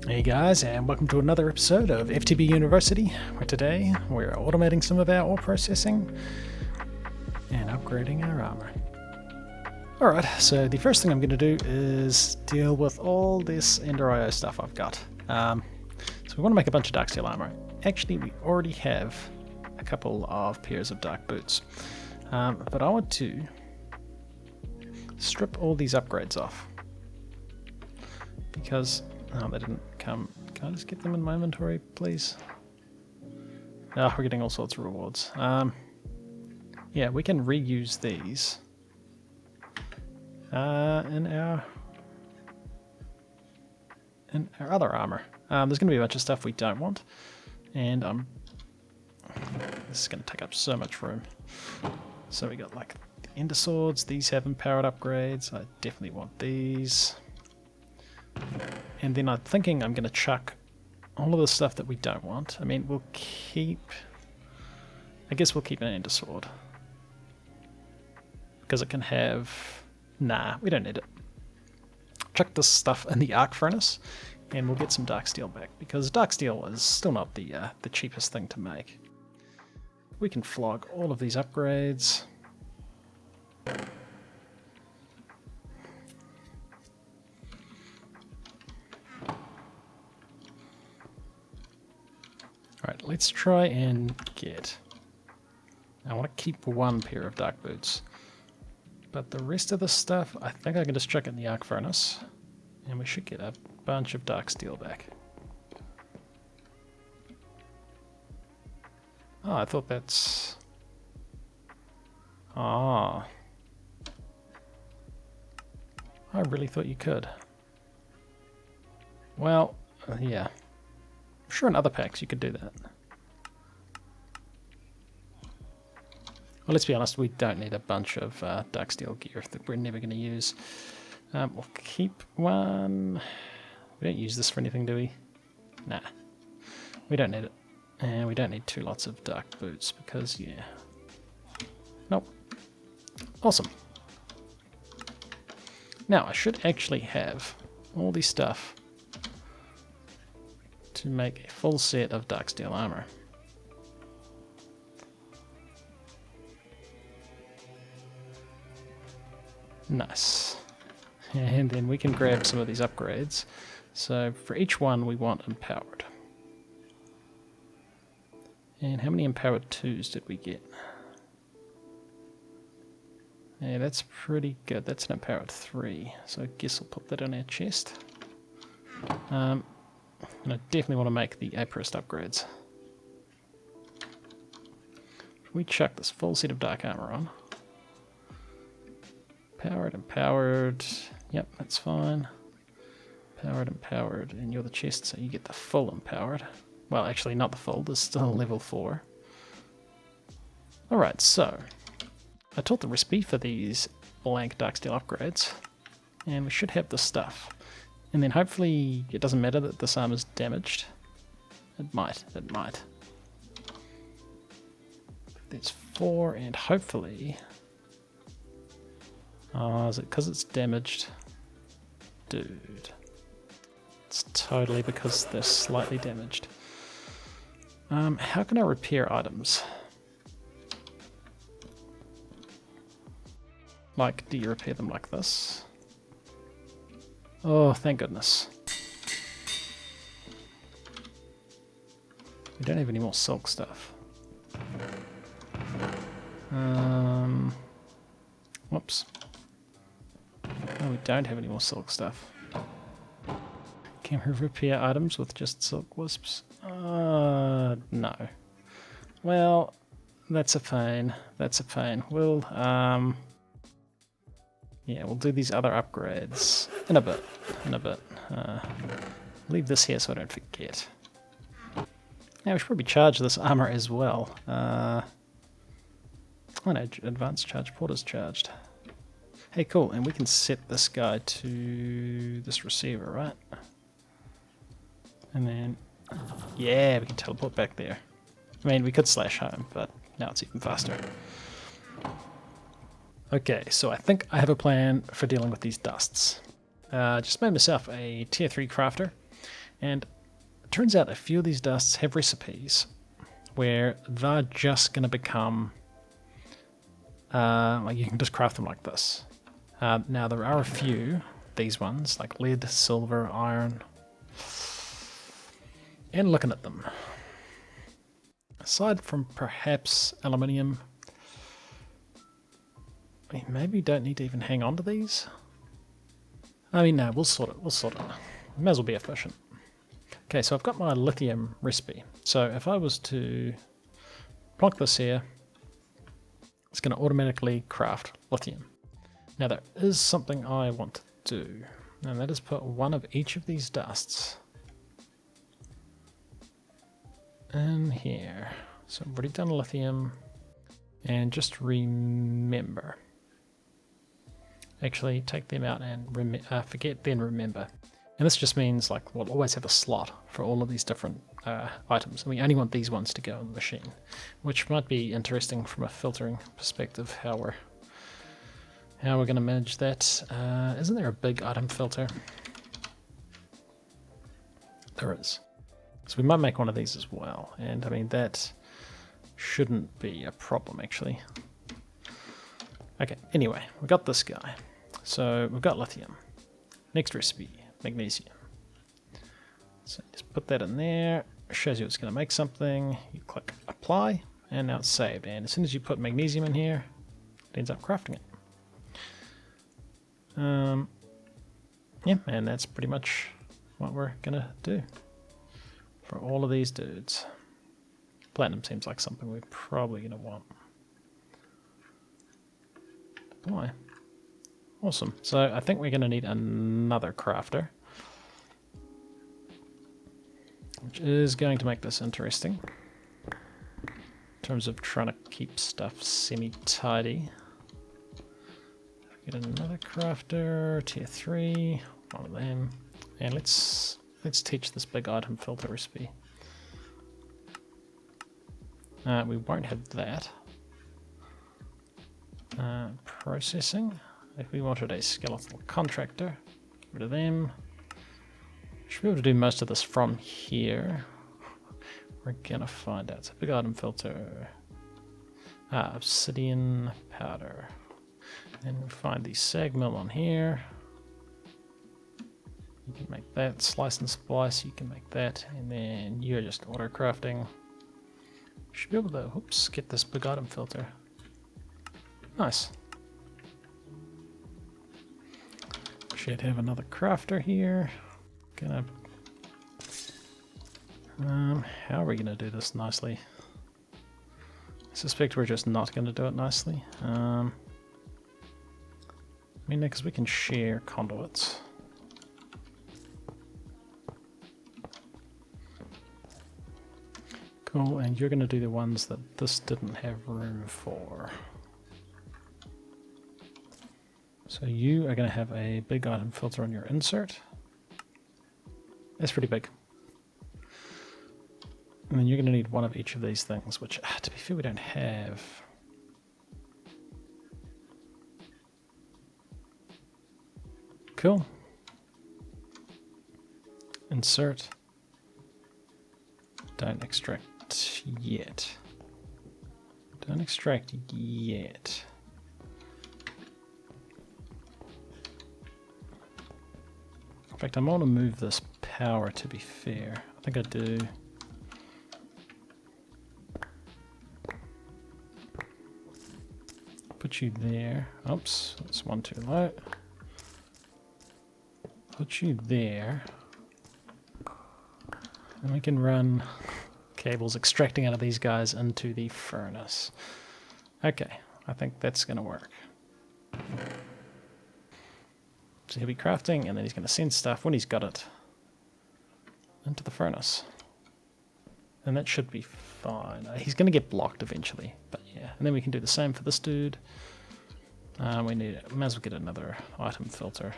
Hey guys, and welcome to another episode of FTB University, where today we're automating some of our ore processing and upgrading our armor. Alright, so the first thing I'm going to do is deal with all this EnderIO stuff I've got. So we want to make a bunch of dark steel armor. Actually, we already have a couple of pairs of dark boots, but I want to strip all these upgrades off because they didn't come. Can I just get them in my inventory, please? Oh, we're getting all sorts of rewards. Yeah, we can reuse these in our other armor. There's going to be a bunch of stuff we don't want, and this is going to take up so much room. So we got like the Ender Swords. These have empowered upgrades. I definitely want these. And then I'm thinking I'm going to chuck all of the stuff that we don't want. I mean, we'll keep... I guess we'll keep an Ender Sword. Because it can have... Nah, we don't need it. Chuck this stuff in the arc furnace, and we'll get some dark steel back. Because dark steel is still not the cheapest thing to make. We can flog all of these upgrades. Alright, let's try and get... I want to keep one pair of dark boots. But the rest of the stuff, I think I can just chuck it in the arc furnace. And we should get a bunch of dark steel back. Oh, I thought that's... Ah. I really thought you could. Well, yeah. I'm sure in other packs you could do that. Well, let's be honest, we don't need a bunch of dark steel gear that we're never going to use. We'll keep one. We don't use this for anything, do we? Nah. We don't need it. And we don't need two lots of dark boots because, yeah. Nope. Awesome. Now, I should actually have all this stuff to make a full set of dark steel armor. Nice. And then we can grab some of these upgrades. So for each one we want empowered. And how many empowered 2s did we get? Yeah, that's pretty good. That's an empowered 3. So I guess I'll put that in our chest. And I definitely want to make the Aprist upgrades. We chuck this full set of dark armor on. Empowered. Yep, that's fine. Empowered. And you're the chest, so you get the full empowered. Well, actually not the full, there's still level 4. Alright, so I taught the recipe for these blank dark steel upgrades. And we should have the stuff. And then hopefully it doesn't matter that this armor's damaged. It might. There's 4, and hopefully... Oh, is it because it's damaged? Dude. It's totally because they're slightly damaged. How can I repair items? Like, do you repair them like this? Oh, thank goodness. We don't have any more silk stuff. Whoops. No, we don't have any more silk stuff. Can we repair items with just silk wisps? No. Well, that's a pain. We'll, yeah, we'll do these other upgrades in a bit. Leave this here so I don't forget. Now we should probably charge this armor as well. Oh no, advanced charge port is charged. Hey, cool, and we can set this guy to this receiver, right? And then, yeah, we can teleport back there. I mean, we could slash home, but now it's even faster. Okay, so I think I have a plan for dealing with these dusts. Just made myself a tier 3 crafter, And it turns out a few of these dusts have recipes where they're just going to become, like you can just craft them like this. Now there are a few, these ones, like lead, silver, iron, and looking at them, aside from perhaps aluminium, I mean, maybe you don't need to even hang on to these. I mean, no, we'll sort it. May as well be efficient. Okay, so I've got my lithium recipe. So if I was to plonk this here, it's going to automatically craft lithium. Now there is something I want to do, and that is put one of each of these dusts in here. So I've already done lithium, and just remember. Actually, take them out and forget, then remember. And this just means like we'll always have a slot for all of these different items. And we only want these ones to go on the machine, which might be interesting from a filtering perspective, how we're going to manage that. Isn't there a big item filter? There is. So we might make one of these as well. And I mean, that shouldn't be a problem actually. Okay, anyway, we've got this guy. So we've got lithium. Next recipe, magnesium. So just put that in there. Shows you it's going to make something. You click apply, and now it's saved. And as soon as you put magnesium in here, it ends up crafting it. Yeah, and that's pretty much what we're going to do for all of these dudes. Platinum seems like something we're probably going to want. Boy. Awesome. So I think we're going to need another crafter, which is going to make this interesting in terms of trying to keep stuff semi-tidy. Get another crafter, tier 3, one of them, and let's teach this big item filter recipe. We won't have that. Processing. If we wanted a skeletal contractor, get rid of them. Should be able to do most of this from here. We're gonna find out. It's a big item filter. Obsidian powder. And we find the sag mill on here. You can make that. Slice and splice, you can make that. And then you're just auto crafting. Should be able to, oops, get this big item filter. Nice. Should have another crafter here. Gonna how are we gonna do this nicely? I suspect we're just not gonna do it nicely. I mean, because we can share conduits. Cool, and you're gonna do the ones that this didn't have room for. So you are going to have a big item filter on your insert. That's pretty big. And then you're going to need one of each of these things, which, to be fair, we don't have. Cool. Insert. Don't extract yet. Don't extract yet. In fact, I'm going to move this power, to be fair. I think I do. Put you there. Oops, that's one too low. Put you there. And we can run cables extracting out of these guys into the furnace. Okay, I think that's going to work. So he'll be crafting, and then he's going to send stuff when he's got it into the furnace. And that should be fine. He's going to get blocked eventually, but yeah. And then we can do the same for this dude. We might as well get another item filter.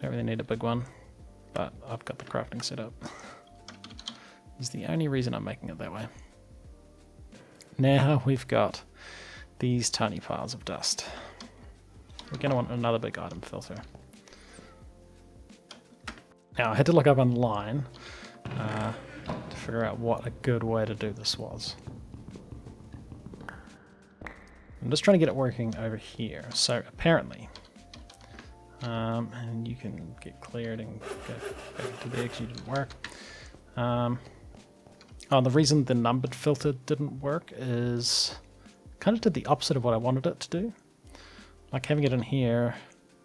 Don't really need a big one, but I've got the crafting set up. Is the only reason I'm making it that way. Now we've got these tiny piles of dust. We're going to want another big item filter. Now I had to look up online to figure out what a good way to do this was. I'm just trying to get it working over here. So apparently, and you can get cleared and go back to there because you didn't work. Oh, the reason the numbered filter didn't work is kind of did the opposite of what I wanted it to do. Like having it in here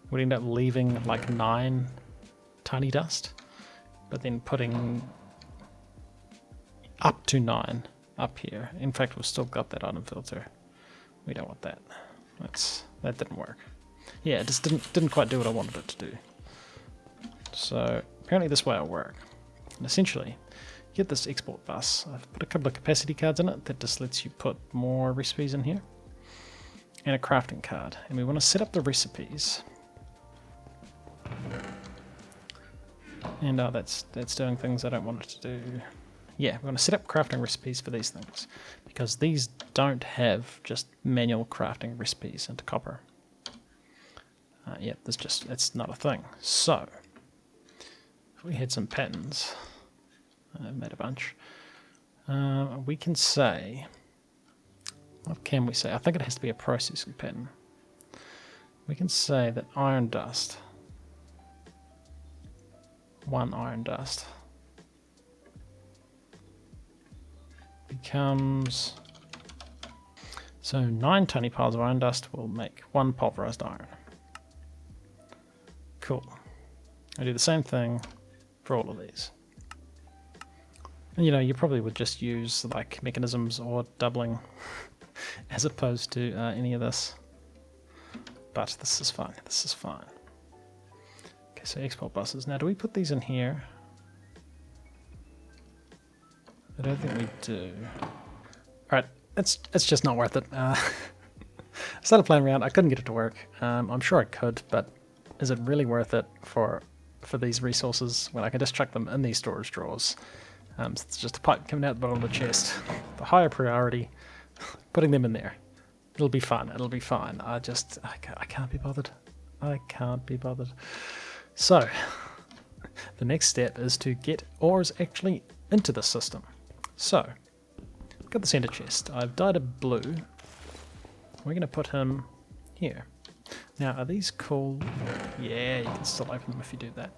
would end up leaving like 9 tiny dust, but then putting up to 9 up here. In fact, we've still got that item filter. We don't want that. That didn't work. Yeah, it just didn't quite do what I wanted it to do. So apparently this way it'll work. And essentially, you get this export bus. I've put a couple of capacity cards in it that just lets you put more recipes in here. And a crafting card. And we want to set up the recipes. And that's doing things I don't want it to do. Yeah, we want to set up crafting recipes for these things, because these don't have just manual crafting recipes into copper. Yeah, it's not a thing. So, if we had some patterns, I've made a bunch, we can say, what can we say? I think it has to be a processing pattern. We can say that iron dust, 1 iron dust, becomes, so 9 tiny piles of iron dust will make 1 pulverized iron. Cool. I do the same thing for all of these. And you know, you probably would just use like mechanisms or doubling as opposed to any of this. But this is fine. This is fine. Okay, so export buses. Now, do we put these in here? I don't think we do. Alright, it's just not worth it. I started playing around, I couldn't get it to work. I'm sure I could, but is it really worth it for these resources when I can just chuck them in these storage drawers? So it's just a pipe coming out the bottom of the chest. The higher priority, putting them in there. It'll be fun, it'll be fine. I can't be bothered. I can't be bothered. So, the next step is to get ores actually into the system. So, I've got the center chest. I've dyed it blue. We're going to put him here. Now, are these cool? Yeah, you can still open them if you do that.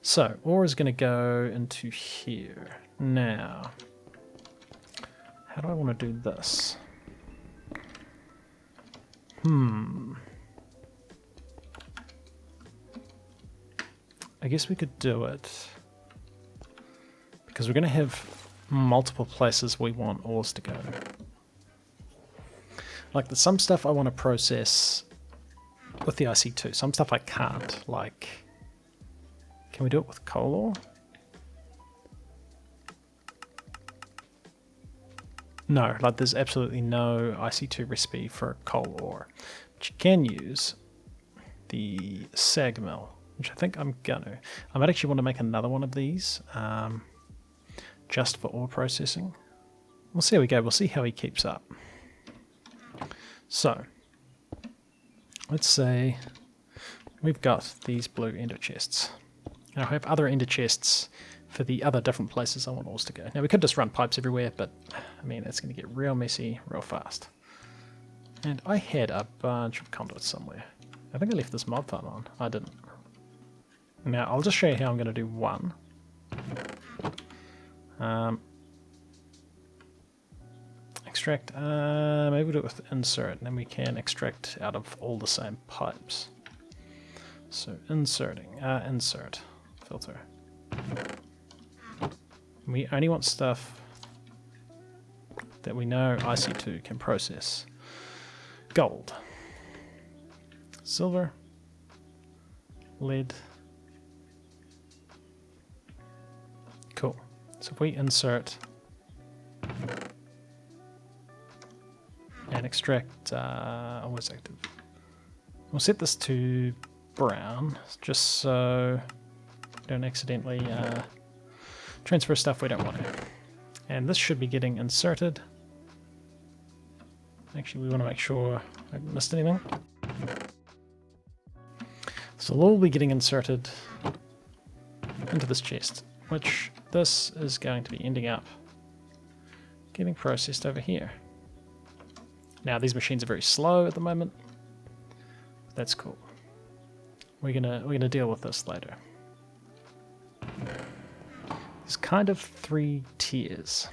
So, ore is going to go into here. Now, how do I want to do this? I guess we could do it because we're going to have multiple places we want ores to go. Like there's some stuff I want to process with the IC2, some stuff I can't. Like, can we do it with coal ore? No, like there's absolutely no IC2 recipe for coal ore. But you can use the sag mill, which I think I'm gonna. I might actually want to make another one of these, just for ore processing. We'll see how we go. We'll see how he keeps up. So, let's say we've got these blue ender chests. Now I have other ender chests for the other different places I want ores to go. Now we could just run pipes everywhere, but I mean it's going to get real messy real fast. And I had a bunch of conduits somewhere. I think I left this mod farm on. I didn't. Now I'll just show you how I'm going to do one. Extract, maybe we'll do it with insert, and then we can extract out of all the same pipes. So inserting, insert, filter. We only want stuff that we know IC2 can process. Gold, silver, lead. Cool. So if we insert and extract, always active. We'll set this to brown, just so we don't accidentally transfer stuff we don't want to. And this should be getting inserted. Actually, we want to make sure I haven't missed anything. So it'll all be getting inserted into this chest, which this is going to be ending up getting processed over here. Now these machines are very slow at the moment. That's cool. We're gonna deal with this later. There's kind of 3 tiers.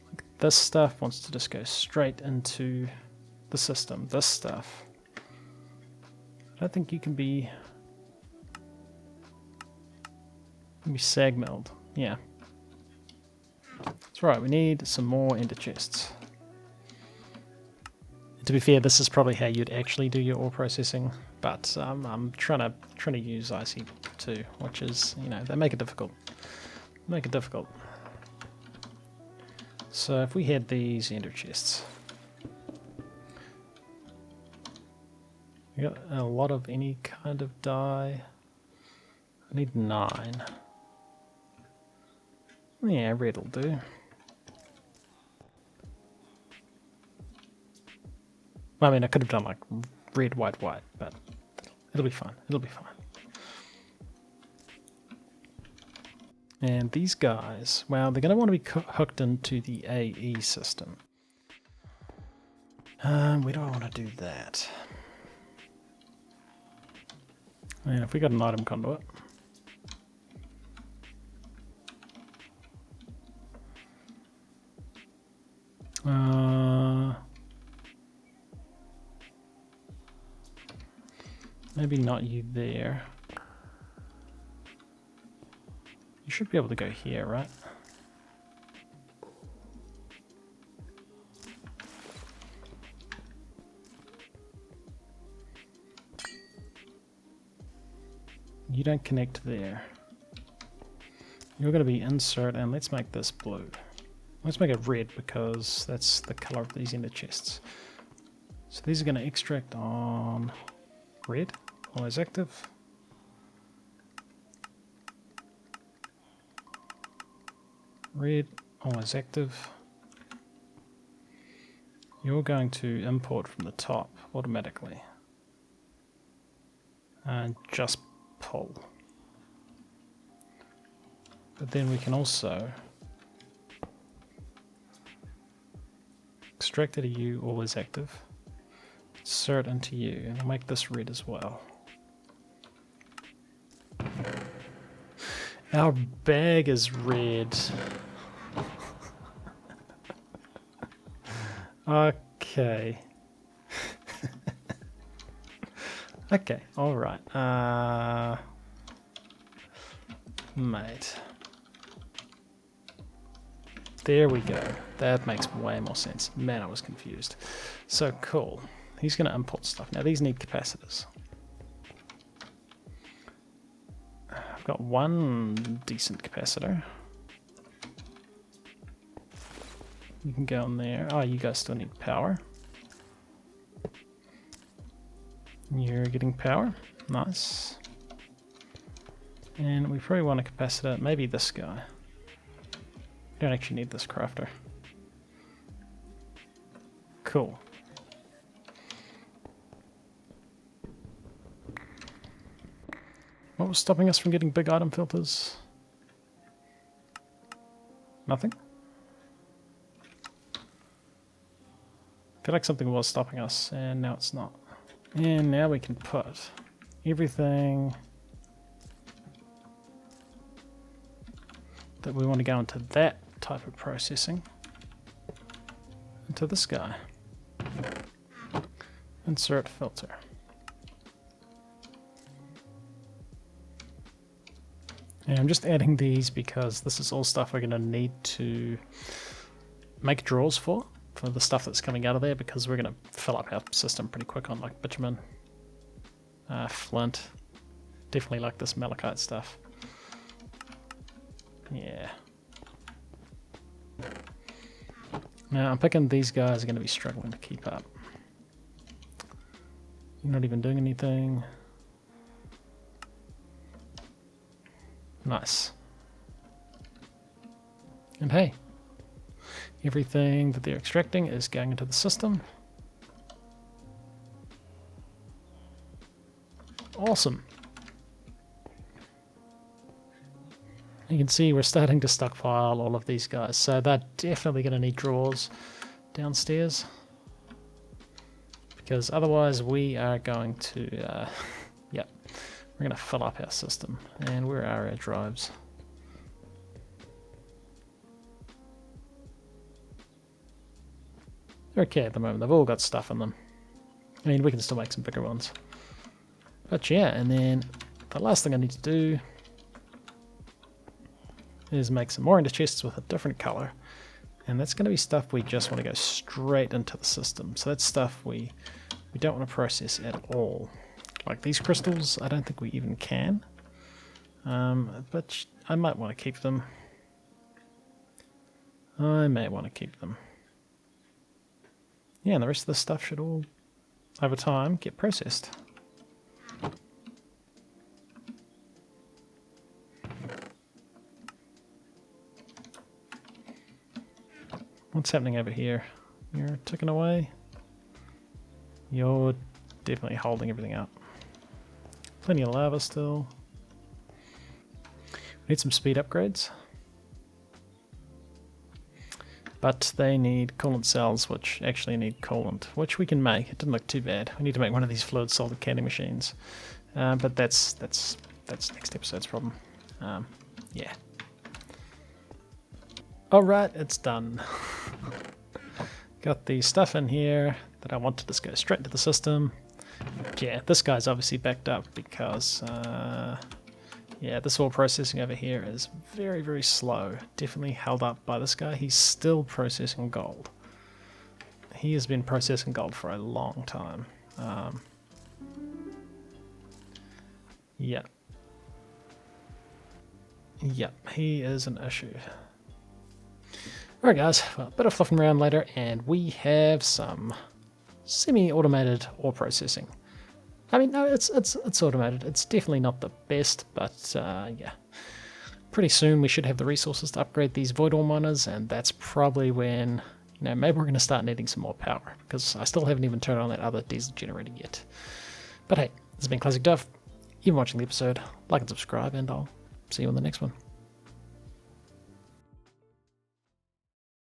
Like this stuff wants to just go straight into the system. This stuff, I don't think you can be sag milled. Yeah, that's right. We need some more ender chests. To be fair, this is probably how you'd actually do your ore processing, but I'm trying to use IC2, which is, you know, they make it difficult. Make it difficult. So if we had these ender chests, we got a lot of any kind of dye. I need 9. Yeah, red will do. I mean, I could have done like red, white, white, but it'll be fine. It'll be fine. And these guys, well, they're going to want to be hooked into the AE system. Where do I want to do that? And if we got an item conduit. Maybe not you there. You should be able to go here, right? You don't connect there. You're going to be insert, and let's make this blue. Let's make it red because that's the color of these ender chests. So these are going to extract on red, always active. Red, always active. You're going to import from the top automatically. And just pull. But then we can also extract out of you, always active. Insert into you, and I'll make this red as well. Our bag is red. Okay. Okay, alright. Mate. There we go. That makes way more sense. Man, I was confused. So cool. He's going to import stuff. Now these need capacitors. I've got one decent capacitor. You can go in there. Oh, you guys still need power. You're getting power. Nice. And we probably want a capacitor. Maybe this guy. We don't actually need this crafter. Cool. What was stopping us from getting big item filters? Nothing? I feel like something was stopping us, and now it's not. And now we can put everything that we want to go into that type of processing into this guy. Insert filter. And I'm just adding these because this is all stuff we're going to need to make drawers for the stuff that's coming out of there, because we're going to fill up our system pretty quick on like bitumen, flint, definitely like this malachite stuff. Yeah. Now I'm picking these guys are going to be struggling to keep up. You're not even doing anything. Nice. And hey, everything that they're extracting is going into the system. Awesome. You can see we're starting to stockpile all of these guys, so they're definitely going to need drawers downstairs, because otherwise we are going to, yep, we're going to fill up our system. And where are our drives? They're okay at the moment, they've all got stuff in them. I mean, we can still make some bigger ones. But yeah, and then the last thing I need to do is make some more ender chests with a different color. And that's going to be stuff we just want to go straight into the system. So that's stuff we don't want to process at all. Like these crystals, I don't think we even can. But I might want to keep them. I may want to keep them. Yeah, and the rest of the stuff should all, over time, get processed. What's happening over here? You're ticking away? You're definitely holding everything up. Plenty of lava still. We need some speed upgrades. But they need coolant cells, which actually need coolant, which we can make. It didn't look too bad. We need to make one of these fluid solid candy machines. But that's next episode's problem. Yeah. Alright, it's done. Got the stuff in here that I want to just go straight into the system. Yeah, this guy's obviously backed up because yeah, this ore processing over here is very, very slow. Definitely held up by this guy. He's still processing gold. He has been processing gold for a long time. Yeah. Yep, he is an issue. Alright guys, well, a bit of fluffing around later and we have some semi-automated ore processing. I mean, no, it's automated. It's definitely not the best, but yeah. Pretty soon we should have the resources to upgrade these void ore miners, and that's probably when, you know, maybe we're going to start needing some more power, because I still haven't even turned on that other diesel generator yet. But hey, this has been ClassicDuff. You've been watching the episode. Like and subscribe, and I'll see you on the next one.